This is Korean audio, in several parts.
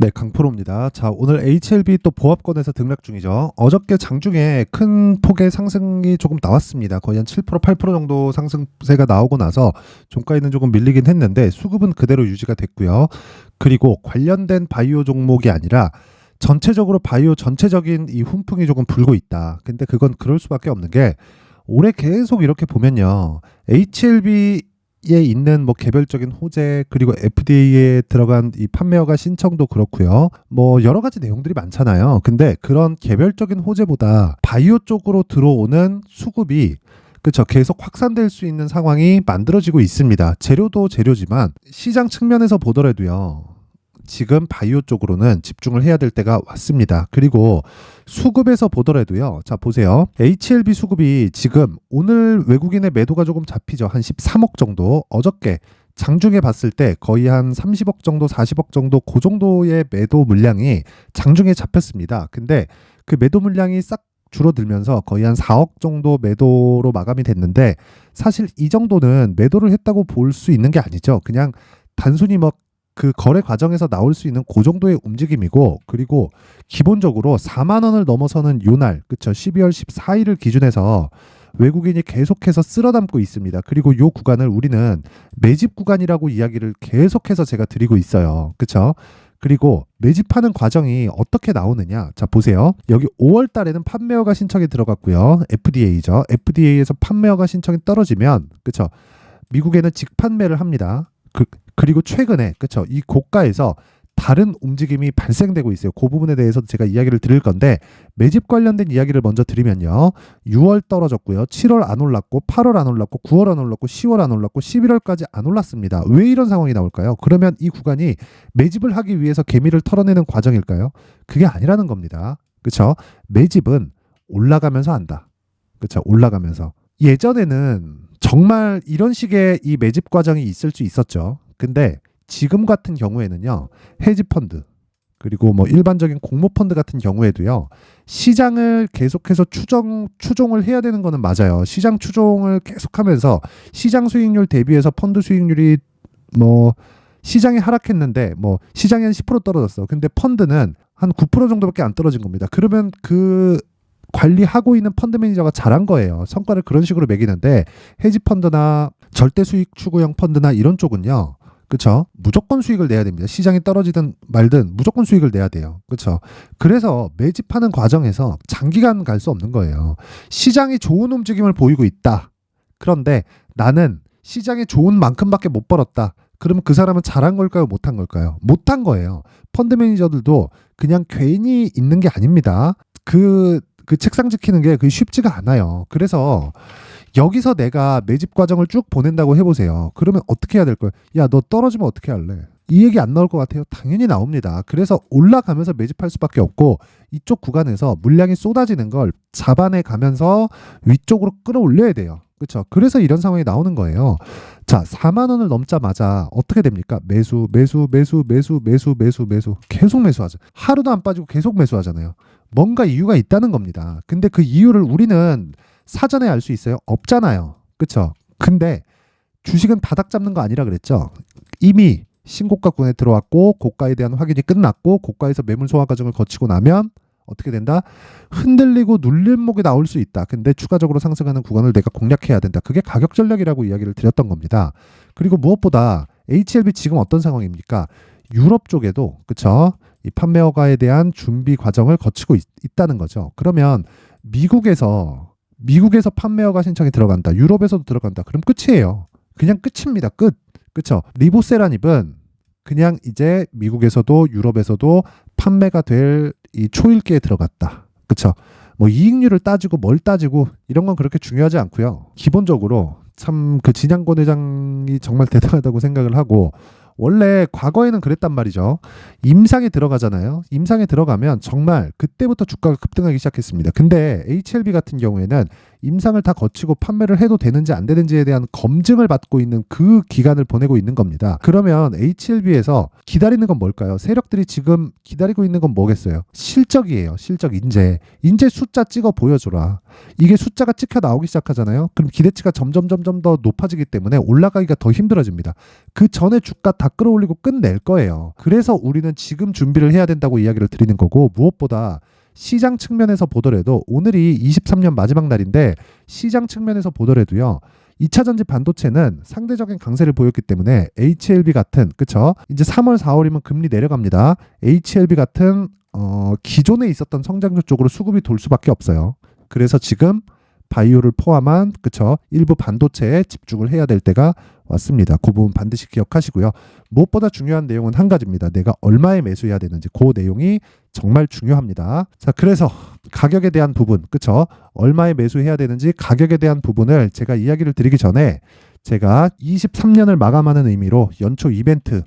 네, 강프로입니다. 자, 오늘 HLB 또 보합권에서 등락 중이죠. 어저께 장중에 큰 폭의 상승이 조금 나왔습니다. 거의 한 7%, 8% 정도 상승세가 나오고 나서 종가에는 조금 밀리긴 했는데 수급은 그대로 유지가 됐고요. 그리고 관련된 바이오 종목이 아니라 전체적으로 바이오 전체적인 이 훈풍이 조금 불고 있다. 근데 그건 그럴 수밖에 없는 게 올해 계속 이렇게 보면요. HLB 에 있는 뭐 개별적인 호재 그리고 FDA에 들어간 이 판매허가 신청도 그렇고요. 뭐 여러 가지 내용들이 많잖아요. 근데 그런 개별적인 호재보다 바이오 쪽으로 들어오는 수급이 그쵸 계속 확산될 수 있는 상황이 만들어지고 있습니다. 재료도 재료지만 시장 측면에서 보더라도요. 지금 바이오 쪽으로는 집중을 해야 될 때가 왔습니다. 그리고 수급에서 보더라도요. 자, 보세요. HLB 수급이 지금 오늘 외국인의 매도가 조금 잡히죠. 한 13억 정도. 어저께 장중에 봤을 때 거의 한 30억 정도, 40억 정도 그 정도의 매도 물량이 장중에 잡혔습니다. 근데 그 매도 물량이 싹 줄어들면서 거의 한 4억 정도 매도로 마감이 됐는데 사실 이 정도는 매도를 했다고 볼 수 있는 게 아니죠. 그냥 단순히 뭐 그 거래 과정에서 나올 수 있는 그 정도의 움직임이고 그리고 기본적으로 4만 원을 넘어서는 요날 그쵸 12월 14일을 기준해서 외국인이 계속해서 쓸어담고 있습니다. 그리고 요 구간을 우리는 매집 구간이라고 이야기를 계속해서 제가 드리고 있어요. 그쵸? 그리고 매집하는 과정이 어떻게 나오느냐. 자, 보세요. 여기 5월 달에는 판매허가 신청이 들어갔고요. FDA죠. FDA에서 판매허가 신청이 떨어지면 그쵸? 미국에는 직판매를 합니다. 그리고 최근에 그쵸 이 고가에서 다른 움직임이 발생되고 있어요. 그 부분에 대해서도 제가 이야기를 드릴 건데 매집 관련된 이야기를 먼저 드리면요. 6월 떨어졌고요. 7월 안 올랐고 8월 안 올랐고 9월 안 올랐고 10월 안 올랐고 11월까지 안 올랐습니다. 왜 이런 상황이 나올까요? 그러면 이 구간이 매집을 하기 위해서 개미를 털어내는 과정일까요? 그게 아니라는 겁니다. 그쵸? 매집은 올라가면서 한다. 그쵸? 올라가면서. 예전에는 정말 이런 식의 이 매집 과정이 있을 수 있었죠. 근데 지금 같은 경우에는요. 헤지펀드 그리고 뭐 일반적인 공모펀드 같은 경우에도요. 시장을 계속해서 추종을 해야 되는 거는 맞아요. 시장 추종을 계속하면서 시장 수익률 대비해서 펀드 수익률이 뭐 시장이 하락했는데 뭐 시장이 한 10% 떨어졌어. 근데 펀드는 한 9% 정도밖에 안 떨어진 겁니다. 그러면 그 관리하고 있는 펀드 매니저가 잘한 거예요. 성과를 그런 식으로 매기는데 헤지펀드나 절대 수익 추구형 펀드나 이런 쪽은요. 그쵸? 무조건 수익을 내야 됩니다. 시장이 떨어지든 말든 무조건 수익을 내야 돼요. 그쵸? 그래서 매집하는 과정에서 장기간 갈 수 없는 거예요. 시장이 좋은 움직임을 보이고 있다. 그런데 나는 시장이 좋은 만큼밖에 못 벌었다. 그러면 그 사람은 잘한 걸까요? 못한 걸까요? 못한 거예요. 펀드 매니저들도 그냥 괜히 있는 게 아닙니다. 그 책상 지키는 게 그게 쉽지가 않아요. 그래서 여기서 내가 매집 과정을 쭉 보낸다고 해보세요. 그러면 어떻게 해야 될 거예요? 야, 너 떨어지면 어떻게 할래? 이 얘기 안 나올 것 같아요? 당연히 나옵니다. 그래서 올라가면서 매집할 수밖에 없고 이쪽 구간에서 물량이 쏟아지는 걸 잡아내 가면서 위쪽으로 끌어올려야 돼요. 그렇죠? 그래서 이런 상황이 나오는 거예요. 자, 4만 원을 넘자마자 어떻게 됩니까? 매수. 계속 매수하죠. 하루도 안 빠지고 계속 매수하잖아요. 뭔가 이유가 있다는 겁니다. 근데 그 이유를 우리는 사전에 알 수 있어요? 없잖아요. 그쵸? 근데 주식은 바닥 잡는 거 아니라 그랬죠? 이미 신고가권에 들어왔고 고가에 대한 확인이 끝났고 고가에서 매물 소화 과정을 거치고 나면 어떻게 된다? 흔들리고 눌림목이 나올 수 있다. 근데 추가적으로 상승하는 구간을 내가 공략해야 된다. 그게 가격 전략이라고 이야기를 드렸던 겁니다. 그리고 무엇보다 HLB 지금 어떤 상황입니까? 유럽 쪽에도 그쵸? 이 판매 허가에 대한 준비 과정을 거치고 있다는 거죠. 그러면 미국에서 판매 허가 신청이 들어간다. 유럽에서도 들어간다. 그럼 끝이에요. 그냥 끝입니다. 끝. 그쵸? 리보세라닙은 그냥 이제 미국에서도 유럽에서도 판매가 될 이 초읽기에 들어갔다. 그쵸? 뭐 이익률을 따지고 뭘 따지고 이런 건 그렇게 중요하지 않고요. 기본적으로 참 그 진양권 회장이 정말 대단하다고 생각을 하고 원래 과거에는 그랬단 말이죠. 임상에 들어가잖아요. 임상에 들어가면 정말 그때부터 주가가 급등하기 시작했습니다. 근데 HLB 같은 경우에는 임상을 다 거치고 판매를 해도 되는지 안 되는지에 대한 검증을 받고 있는 그 기간을 보내고 있는 겁니다. 그러면 HLB에서 기다리는 건 뭘까요? 세력들이 지금 기다리고 있는 건 뭐겠어요? 실적이에요. 실적 인재 숫자 찍어 보여줘라. 이게 숫자가 찍혀 나오기 시작하잖아요. 그럼 기대치가 점점 더 높아지기 때문에 올라가기가 더 힘들어집니다. 그 전에 주가 다 끌어올리고 끝낼 거예요. 그래서 우리는 지금 준비를 해야 된다고 이야기를 드리는 거고, 무엇보다 시장 측면에서 보더라도 오늘이 23년 마지막 날인데 시장 측면에서 보더라도요. 2차전지 반도체는 상대적인 강세를 보였기 때문에 HLB 같은, 그쵸? 이제 3월 4월이면 금리 내려갑니다. HLB 같은 기존에 있었던 성장주 쪽으로 수급이 돌 수밖에 없어요. 그래서 지금 바이오를 포함한, 그쵸? 일부 반도체에 집중을 해야 될 때가 왔습니다. 그 부분 반드시 기억하시고요. 무엇보다 중요한 내용은 한 가지입니다. 내가 얼마에 매수해야 되는지, 그 내용이 정말 중요합니다. 자, 그래서 가격에 대한 부분, 그쵸? 얼마에 매수해야 되는지 가격에 대한 부분을 제가 이야기를 드리기 전에 제가 23년을 마감하는 의미로 연초 이벤트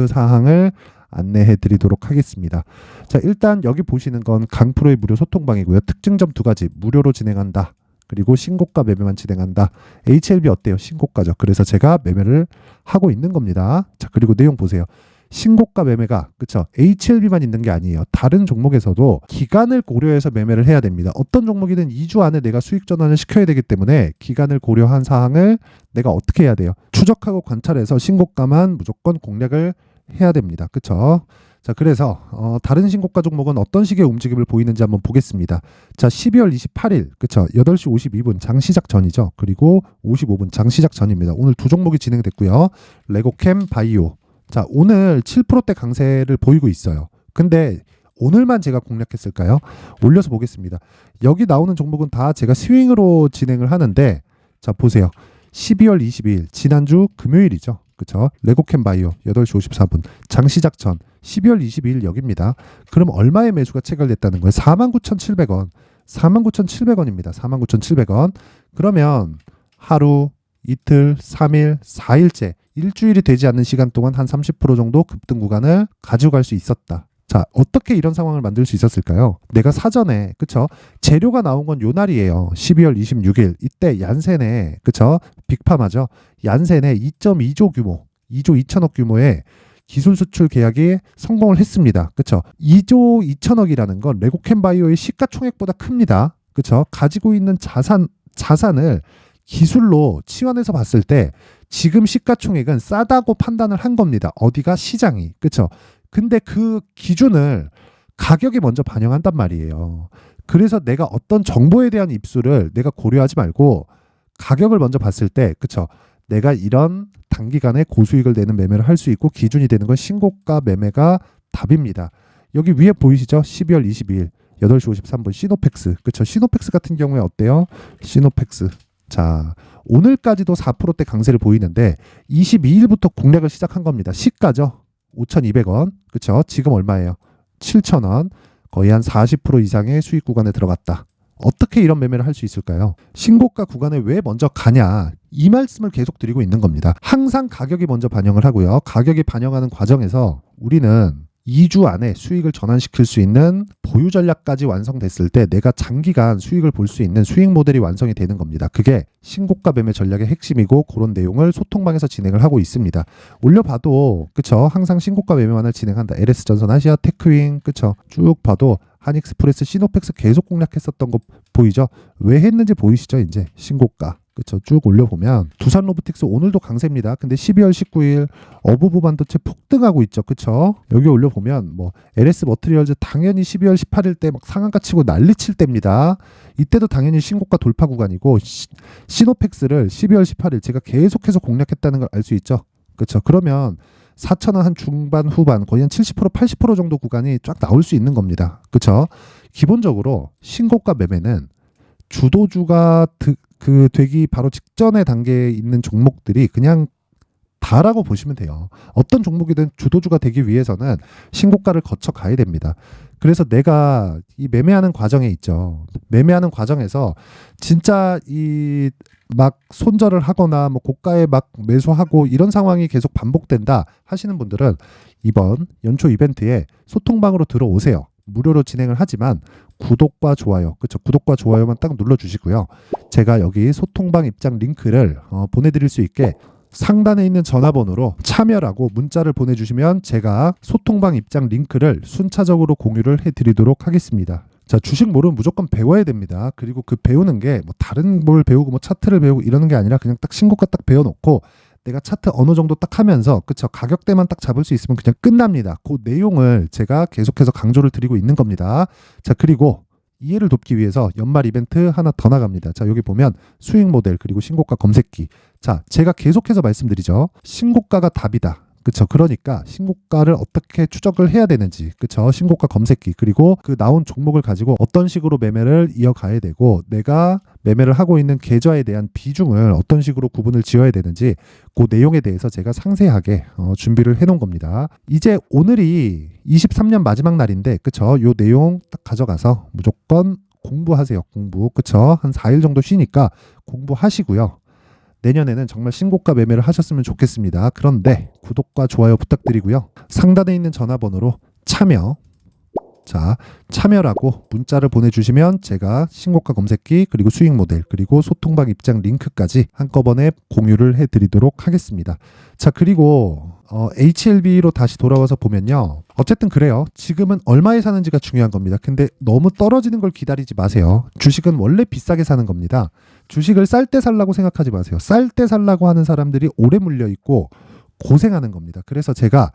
사항을 안내해 드리도록 하겠습니다. 자, 일단 여기 보시는 건 강프로의 무료 소통방이고요. 특징점 2가지 무료로 진행한다. 그리고 신고가 매매만 진행한다. HLB 어때요? 신고가죠. 그래서 제가 매매를 하고 있는 겁니다. 자, 그리고 내용 보세요. 신고가 매매가, 그쵸? HLB만 있는 게 아니에요. 다른 종목에서도 기간을 고려해서 매매를 해야 됩니다. 어떤 종목이든 2주 안에 내가 수익 전환을 시켜야 되기 때문에 기간을 고려한 사항을 내가 어떻게 해야 돼요? 추적하고 관찰해서 신고가만 무조건 공략을 해야 됩니다. 그쵸? 자, 그래서 다른 신고가 종목은 어떤 식의 움직임을 보이는지 한번 보겠습니다. 자, 12월 28일, 그쵸? 8시 52분 장시작 전이죠. 그리고 55분 장시작 전입니다. 오늘 두 종목이 진행됐고요. 레고캠, 바이오. 자, 오늘 7%대 강세를 보이고 있어요. 근데 오늘만 제가 공략했을까요? 올려서 보겠습니다. 여기 나오는 종목은 다 제가 스윙으로 진행을 하는데, 자, 보세요. 12월 22일, 지난주 금요일이죠. 그쵸? 레고캠 바이오 8시 54분 장시작 전 12월 22일 여기입니다. 그럼 얼마의 매수가 체결됐다는 거예요? 49,700원. 49,700원입니다. 49,700원. 그러면 하루, 이틀, 3일, 4일째 일주일이 되지 않는 시간 동안 한 30% 정도 급등 구간을 가져갈 수 있었다. 자, 어떻게 이런 상황을 만들 수 있었을까요? 내가 사전에, 그쵸? 재료가 나온 건 요 날이에요. 12월 26일. 이때 얀센에, 그쵸? 빅파마죠. 얀센에 2.2조 규모, 2조 2천억 규모의 기술 수출 계약이 성공을 했습니다. 그쵸? 2조 2천억이라는 건 레고캠 바이오의 시가총액보다 큽니다. 그쵸? 가지고 있는 자산을 기술로 치환해서 봤을 때 지금 시가총액은 싸다고 판단을 한 겁니다. 어디가? 시장이. 그쵸? 근데 그 기준을 가격에 먼저 반영한단 말이에요. 그래서 내가 어떤 정보에 대한 입수를 내가 고려하지 말고 가격을 먼저 봤을 때, 그쵸? 내가 이런 단기간에 고수익을 내는 매매를 할 수 있고 기준이 되는 건 신고가 매매가 답입니다. 여기 위에 보이시죠? 12월 22일 8시 53분 시노펙스. 그쵸? 시노펙스 같은 경우에 어때요? 시노펙스. 자, 오늘까지도 4%대 강세를 보이는데 22일부터 공략을 시작한 겁니다. 시가죠? 5,200원. 그쵸? 지금 얼마예요? 7,000원. 거의 한 40% 이상의 수익 구간에 들어갔다. 어떻게 이런 매매를 할 수 있을까요? 신고가 구간에 왜 먼저 가냐? 이 말씀을 계속 드리고 있는 겁니다. 항상 가격이 먼저 반영을 하고요. 가격이 반영하는 과정에서 우리는 2주 안에 수익을 전환시킬 수 있는 보유 전략까지 완성됐을 때 내가 장기간 수익을 볼 수 있는 수익 모델이 완성이 되는 겁니다. 그게 신고가 매매 전략의 핵심이고 그런 내용을 소통방에서 진행을 하고 있습니다. 올려봐도 그쵸? 항상 신고가 매매만을 진행한다. LS전선, 아시아, 테크윙 그쵸? 쭉 봐도 한익스프레스, 시노펙스 계속 공략했었던 거 보이죠? 왜 했는지 보이시죠? 이제 신고가 그쵸? 쭉 올려보면 두산 로보틱스 오늘도 강세입니다. 근데 12월 19일 어부부 반도체 폭등하고 있죠. 그쵸? 여기 올려보면 뭐 LS 머트리얼즈 당연히 12월 18일 때 막 상한가 치고 난리칠 때입니다. 이때도 당연히 신고가 돌파 구간이고 시노펙스를 12월 18일 제가 계속해서 공략했다는 걸 알 수 있죠. 그쵸? 그러면 4,000원 한 중반 후반 거의 한 70% 80% 정도 구간이 쫙 나올 수 있는 겁니다. 그쵸? 기본적으로 신고가 매매는 주도주가 되기 바로 직전의 단계에 있는 종목들이 그냥 다라고 보시면 돼요. 어떤 종목이든 주도주가 되기 위해서는 신고가를 거쳐 가야 됩니다. 그래서 내가 이 매매하는 과정에 있죠. 매매하는 과정에서 진짜 이 막 손절을 하거나 뭐 고가에 막 매수하고 이런 상황이 계속 반복된다 하시는 분들은 이번 연초 이벤트에 소통방으로 들어오세요. 무료로 진행을 하지만 구독과 좋아요, 그쵸? 구독과 좋아요만 딱 눌러주시고요. 제가 여기 소통방 입장 링크를 보내드릴 수 있게 상단에 있는 전화번호로 참여라고 문자를 보내주시면 제가 소통방 입장 링크를 순차적으로 공유를 해드리도록 하겠습니다. 자, 주식 모르면 무조건 배워야 됩니다. 그리고 그 배우는 게 뭐 다른 뭘 배우고 뭐 차트를 배우고 이러는 게 아니라 그냥 딱 신고가 딱 배워놓고 내가 차트 어느 정도 딱 하면서 그쵸, 가격대만 딱 잡을 수 있으면 그냥 끝납니다. 그 내용을 제가 계속해서 강조를 드리고 있는 겁니다. 자, 그리고 이해를 돕기 위해서 연말 이벤트 하나 더 나갑니다. 자, 여기 보면 수익 모델 그리고 신고가 검색기. 자, 제가 계속해서 말씀드리죠. 신고가가 답이다. 그쵸. 그러니까 신고가를 어떻게 추적을 해야 되는지, 그쵸. 신고가 검색기, 그리고 그 나온 종목을 가지고 어떤 식으로 매매를 이어가야 되고, 내가 매매를 하고 있는 계좌에 대한 비중을 어떤 식으로 구분을 지어야 되는지, 그 내용에 대해서 제가 상세하게 준비를 해놓은 겁니다. 이제 오늘이 23년 마지막 날인데, 그쵸. 요 내용 딱 가져가서 무조건 공부하세요. 공부. 그쵸. 한 4일 정도 쉬니까 공부하시고요. 내년에는 정말 신고가 매매를 하셨으면 좋겠습니다. 그런데 구독과 좋아요 부탁드리고요. 상단에 있는 전화번호로 참여, 자, 참여라고 문자를 보내주시면 제가 신고가 검색기 그리고 수익 모델 그리고 소통방 입장 링크까지 한꺼번에 공유를 해드리도록 하겠습니다. 자, 그리고 HLB로 다시 돌아와서 보면요. 어쨌든 그래요. 지금은 얼마에 사는지가 중요한 겁니다. 근데 너무 떨어지는 걸 기다리지 마세요. 주식은 원래 비싸게 사는 겁니다. 주식을 쌀 때 살라고 생각하지 마세요. 쌀 때 살라고 하는 사람들이 오래 물려 있고 고생하는 겁니다. 그래서 제가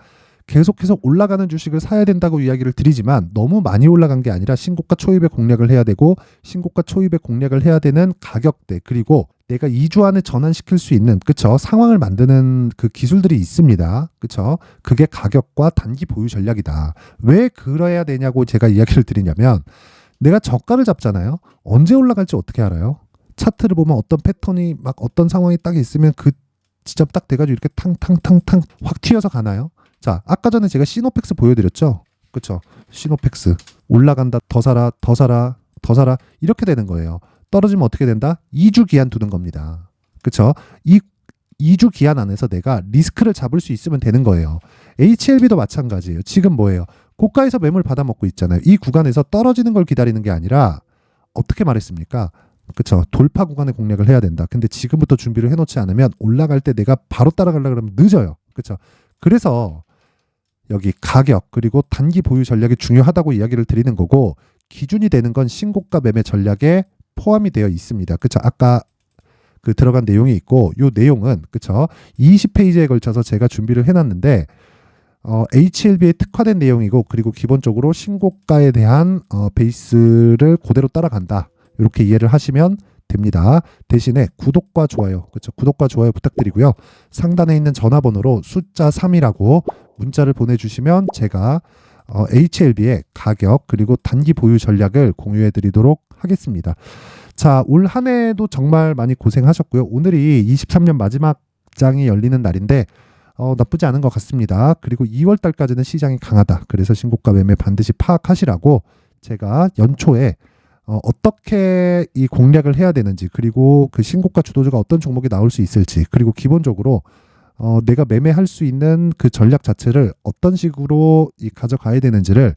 계속해서 올라가는 주식을 사야 된다고 이야기를 드리지만 너무 많이 올라간 게 아니라 신고가 초입에 공략을 해야 되고 신고가 초입에 공략을 해야 되는 가격대 그리고 내가 2주 안에 전환시킬 수 있는 그쵸 상황을 만드는 그 기술들이 있습니다. 그쵸 그게 가격과 단기 보유 전략이다. 왜 그래야 되냐고 제가 이야기를 드리냐면 내가 저가를 잡잖아요. 언제 올라갈지 어떻게 알아요? 차트를 보면 어떤 패턴이 막 어떤 상황이 딱 있으면 그 지점 딱 돼가지고 이렇게 탕탕탕탕 확 튀어서 가나요? 자, 아까 전에 제가 시노펙스 보여드렸죠? 그쵸? 시노펙스. 올라간다, 더 사라, 더 사라, 더 사라. 이렇게 되는 거예요. 떨어지면 어떻게 된다? 2주 기한 두는 겁니다. 그쵸? 이 2주 기한 안에서 내가 리스크를 잡을 수 있으면 되는 거예요. HLB도 마찬가지예요. 지금 뭐예요? 고가에서 매물 받아먹고 있잖아요. 이 구간에서 떨어지는 걸 기다리는 게 아니라 어떻게 말했습니까? 그쵸? 돌파 구간에 공략을 해야 된다. 근데 지금부터 준비를 해놓지 않으면 올라갈 때 내가 바로 따라가려고 그러면 늦어요. 그쵸? 그래서 여기 가격 그리고 단기 보유 전략이 중요하다고 이야기를 드리는 거고 기준이 되는 건 신고가 매매 전략에 포함이 되어 있습니다. 그쵸? 아까 그 들어간 내용이 있고 이 내용은 그쵸? 20페이지에 걸쳐서 제가 준비를 해놨는데 HLB에 특화된 내용이고 그리고 기본적으로 신고가에 대한 베이스를 그대로 따라간다. 이렇게 이해를 하시면 됩니다. 대신에 구독과 좋아요, 그렇죠? 구독과 좋아요 부탁드리고요. 상단에 있는 전화번호로 숫자 3이라고 문자를 보내주시면 제가 HLB의 가격 그리고 단기 보유 전략을 공유해드리도록 하겠습니다. 자, 올 한 해도 정말 많이 고생하셨고요. 오늘이 23년 마지막 장이 열리는 날인데 나쁘지 않은 것 같습니다. 그리고 2월 달까지는 시장이 강하다. 그래서 신고가 매매 반드시 파악하시라고 제가 연초에 어떻게 이 공략을 해야 되는지 그리고 그 신고가 주도주가 어떤 종목이 나올 수 있을지 그리고 기본적으로 내가 매매할 수 있는 그 전략 자체를 어떤 식으로 가져가야 되는지를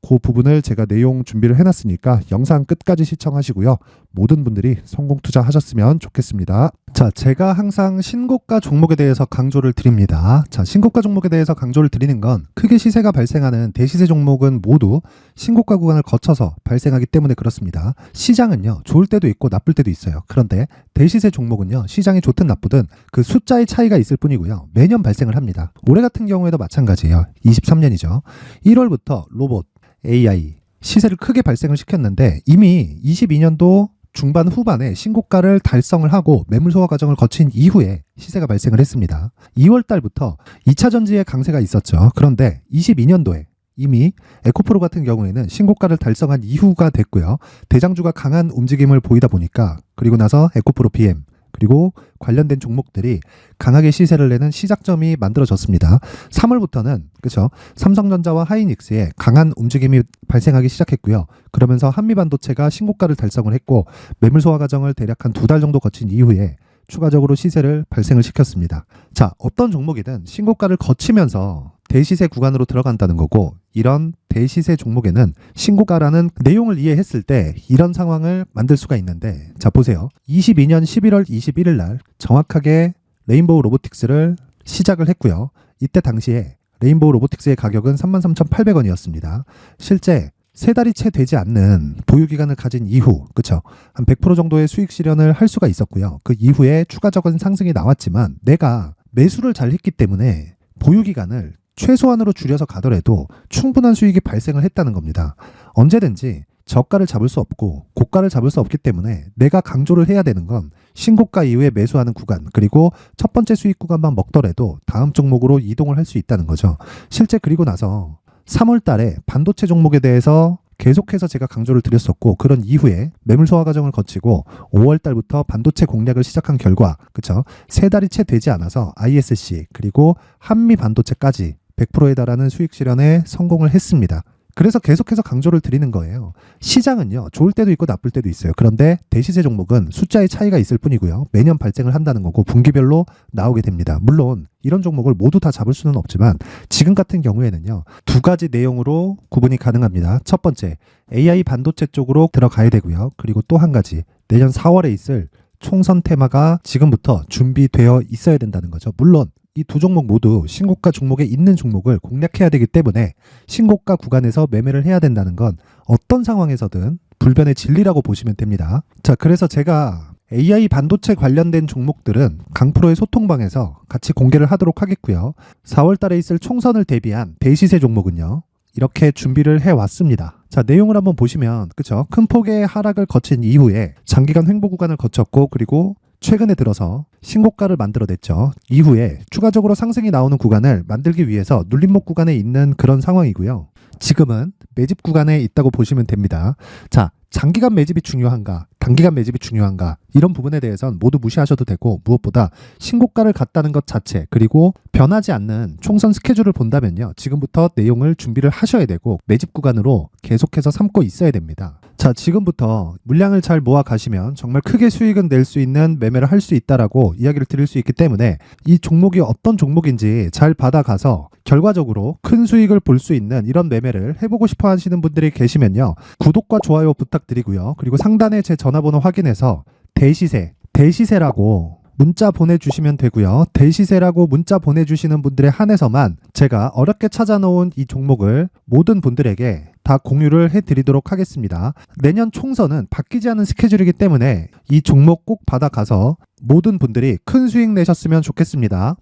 그 부분을 제가 내용 준비를 해놨으니까 영상 끝까지 시청하시고요. 모든 분들이 성공 투자하셨으면 좋겠습니다. 자, 제가 항상 신고가 종목에 대해서 강조를 드립니다. 자, 신고가 종목에 대해서 강조를 드리는 건 크게 시세가 발생하는 대시세 종목은 모두 신고가 구간을 거쳐서 발생하기 때문에 그렇습니다. 시장은요, 좋을 때도 있고 나쁠 때도 있어요. 그런데 대시세 종목은요, 시장이 좋든 나쁘든 그 숫자의 차이가 있을 뿐이고요. 매년 발생을 합니다. 올해 같은 경우에도 마찬가지예요. 23년이죠. 1월부터 로봇, AI 시세를 크게 발생을 시켰는데 이미 22년도 중반 후반에 신고가를 달성을 하고 매물 소화 과정을 거친 이후에 시세가 발생을 했습니다. 2월 달부터 2차 전지의 강세가 있었죠. 그런데 22년도에 이미 에코프로 같은 경우에는 신고가를 달성한 이후가 됐고요. 대장주가 강한 움직임을 보이다 보니까 그리고 나서 에코프로 PM 그리고 관련된 종목들이 강하게 시세를 내는 시작점이 만들어졌습니다. 3월부터는 그렇죠. 삼성전자와 하이닉스에 강한 움직임이 발생하기 시작했고요. 그러면서 한미반도체가 신고가를 달성을 했고 매물 소화 과정을 대략 한 2달 정도 거친 이후에 추가적으로 시세를 발생을 시켰습니다. 자, 어떤 종목이든 신고가를 거치면서 대시세 구간으로 들어간다는 거고 이런 대시세 종목에는 신고가라는 내용을 이해했을 때 이런 상황을 만들 수가 있는데, 자 보세요. 22년 11월 21일 날 정확하게 레인보우 로보틱스를 시작을 했고요. 이때 당시에 레인보우 로보틱스의 가격은 33,800원이었습니다. 실제 3달이 채 되지 않는 보유기간을 가진 이후, 그쵸? 한 100% 정도의 수익 실현을 할 수가 있었고요. 그 이후에 추가적인 상승이 나왔지만 내가 매수를 잘 했기 때문에 보유기간을 최소한으로 줄여서 가더라도 충분한 수익이 발생을 했다는 겁니다. 언제든지 저가를 잡을 수 없고 고가를 잡을 수 없기 때문에 내가 강조를 해야 되는 건 신고가 이후에 매수하는 구간, 그리고 첫 번째 수익 구간만 먹더라도 다음 종목으로 이동을 할 수 있다는 거죠. 실제 그리고 나서 3월 달에 반도체 종목에 대해서 계속해서 제가 강조를 드렸었고, 그런 이후에 매물 소화 과정을 거치고 5월 달부터 반도체 공략을 시작한 결과, 그쵸? 3달이 채 되지 않아서 ISC 그리고 한미 반도체까지 100%에 달하는 수익 실현에 성공을 했습니다. 그래서 계속해서 강조를 드리는 거예요. 시장은요, 좋을 때도 있고 나쁠 때도 있어요. 그런데 대시세 종목은 숫자의 차이가 있을 뿐이고요. 매년 발생을 한다는 거고 분기별로 나오게 됩니다. 물론 이런 종목을 모두 다 잡을 수는 없지만 지금 같은 경우에는요, 2가지 내용으로 구분이 가능합니다. 첫 번째, AI 반도체 쪽으로 들어가야 되고요. 그리고 또 한 가지, 내년 4월에 있을 총선 테마가 지금부터 준비되어 있어야 된다는 거죠. 물론 이 두 종목 모두 신고가 종목에 있는 종목을 공략해야 되기 때문에 신고가 구간에서 매매를 해야 된다는 건 어떤 상황에서든 불변의 진리라고 보시면 됩니다. 자, 그래서 제가 AI 반도체 관련된 종목들은 강프로의 소통방에서 같이 공개를 하도록 하겠고요. 4월 달에 있을 총선을 대비한 대시세 종목은요, 이렇게 준비를 해왔습니다. 자, 내용을 한번 보시면, 그쵸? 큰 폭의 하락을 거친 이후에 장기간 횡보 구간을 거쳤고, 그리고 최근에 들어서 신고가를 만들어냈죠. 이후에 추가적으로 상승이 나오는 구간을 만들기 위해서 눌림목 구간에 있는 그런 상황이고요. 지금은 매집 구간에 있다고 보시면 됩니다. 자, 장기간 매집이 중요한가, 단기간 매집이 중요한가, 이런 부분에 대해서는 모두 무시하셔도 되고, 무엇보다 신고가를 갔다는 것 자체, 그리고 변하지 않는 총선 스케줄을 본다면요, 지금부터 내용을 준비를 하셔야 되고 매집 구간으로 계속해서 삼고 있어야 됩니다. 자, 지금부터 물량을 잘 모아 가시면 정말 크게 수익은 낼 수 있는 매매를 할 수 있다라고 이야기를 드릴 수 있기 때문에 이 종목이 어떤 종목인지 잘 받아가서 결과적으로 큰 수익을 볼 수 있는 이런 매매를 해보고 싶어 하시는 분들이 계시면요, 구독과 좋아요 부탁드리고요. 그리고 상단에 제 전화번호 확인해서 대시세라고 문자 보내주시면 되고요. 대시세라고 문자 보내주시는 분들에 한해서만 제가 어렵게 찾아놓은 이 종목을 모든 분들에게 다 공유를 해드리도록 하겠습니다. 내년 총선은 바뀌지 않은 스케줄이기 때문에 이 종목 꼭 받아가서 모든 분들이 큰 수익 내셨으면 좋겠습니다.